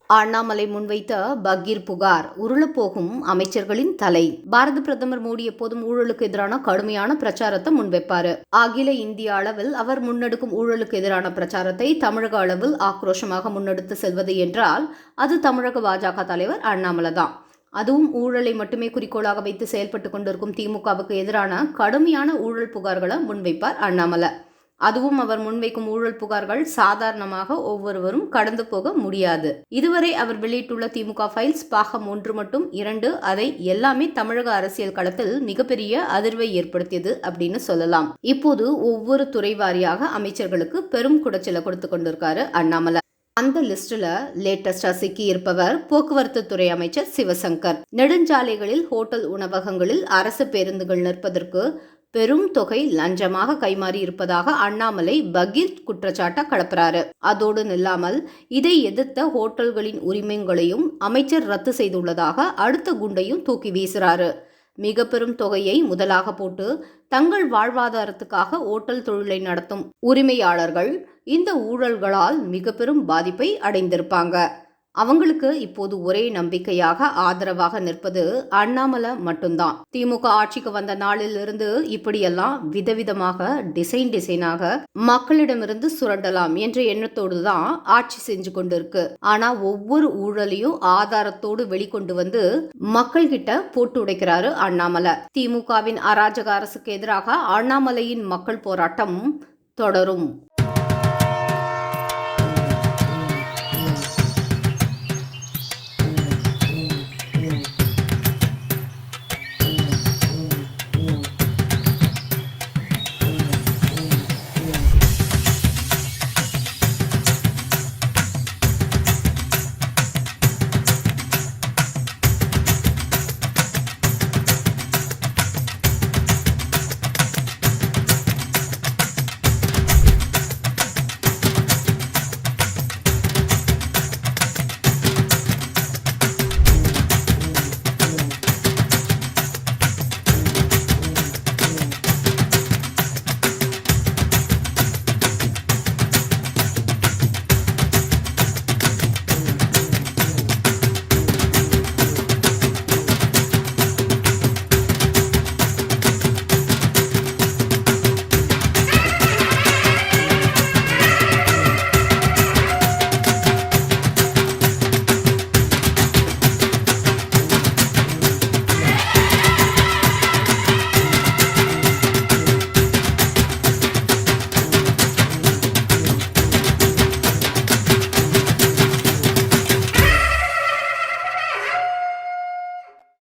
அண்ணாமலை முன்வைத்த பகீர் புகார், உருளப்போகும் அமைச்சர்களின் தலை. பாரத பிரதமர் மோடி எப்போதும் ஊழலுக்கு எதிரான கடுமையான பிரச்சாரத்தை முன்வைப்பாரு. அகில இந்திய அளவில் அவர் முன்னெடுக்கும் ஊழலுக்கு எதிரான பிரச்சாரத்தை தமிழக அளவில் ஆக்ரோஷமாக முன்னெடுத்து செல்வது என்றால் அது தமிழக பாஜக தலைவர் அண்ணாமலை தான். அதுவும் ஊழலை மட்டுமே குறிக்கோளாக வைத்து செயல்பட்டு கொண்டிருக்கும் திமுகவுக்கு எதிரான கடுமையான ஊழல் புகார்களை முன்வைப்பார் அண்ணாமலை. அதுவும் அவர் முன்வைக்கும் ஊழல் புகார்கள் சாதாரணமாக ஒவ்வொருவரும் கடந்து போக முடியாது. இதுவரை அவர் வெளியிட்டுள்ள திமுக ஃபைல்ஸ் பாகம் 1 மற்றும் 2 அதை எல்லாமே தமிழக அரசியல் களத்தில் மிகப்பெரிய அதிர்வை ஏற்படுத்தியது அப்படின்னு சொல்லலாம். இப்போது ஒவ்வொரு துறை வாரியாக அமைச்சர்களுக்கு பெரும் குடைச்சலை கொடுத்து கொண்டிருக்காரு அண்ணாமலை. அந்த லிஸ்ட்ல லேட்டஸ்டா சிக்கி இருப்பவர் போக்குவரத்து துறை அமைச்சர் சிவசங்கர். நெடுஞ்சாலைகளில் ஹோட்டல் உணவகங்களில் அரசு பேருந்துகள் நிற்பதற்கு பெரும் தொகை லஞ்சமாக கைமாறி இருப்பதாக அண்ணாமலை பகீர் குற்றச்சாட்டை கிளப்புறாரு. அதோடு நில்லாமல் இதை எதிர்த்த ஹோட்டல்களின் உரிமங்களையும் அமைச்சர் ரத்து செய்துள்ளதாக அடுத்த குண்டையும் தூக்கி வீசுறாரு. மிக பெரும் தொகையை முதலாக போட்டு தங்கள் வாழ்வாதாரத்துக்காக ஓட்டல் தொழிலை நடத்தும் உரிமையாளர்கள் இந்த ஊழல்களால் மிக பெரும் பாதிப்பை அடைந்திருப்பாங்க. அவங்களுக்கு இப்போது ஒரே நம்பிக்கையாக ஆதரவாக நிற்பது அண்ணாமலை மட்டும்தான். திமுக ஆட்சிக்கு வந்த நாளிலிருந்து இப்படியெல்லாம் விதவிதமாக டிசைனாக மக்களிடமிருந்து சுரண்டலாம் என்ற எண்ணத்தோடு தான் ஆட்சி செஞ்சு கொண்டிருக்கு. ஆனா ஒவ்வொரு ஊழலையும் ஆதாரத்தோடு வெளிக்கொண்டு வந்து மக்கள் கிட்ட போட்டு உடைக்கிறாரு அண்ணாமலை. திமுகவின் அராஜக அரசுக்கு எதிராக அண்ணாமலையின் மக்கள் போராட்டம் தொடரும்.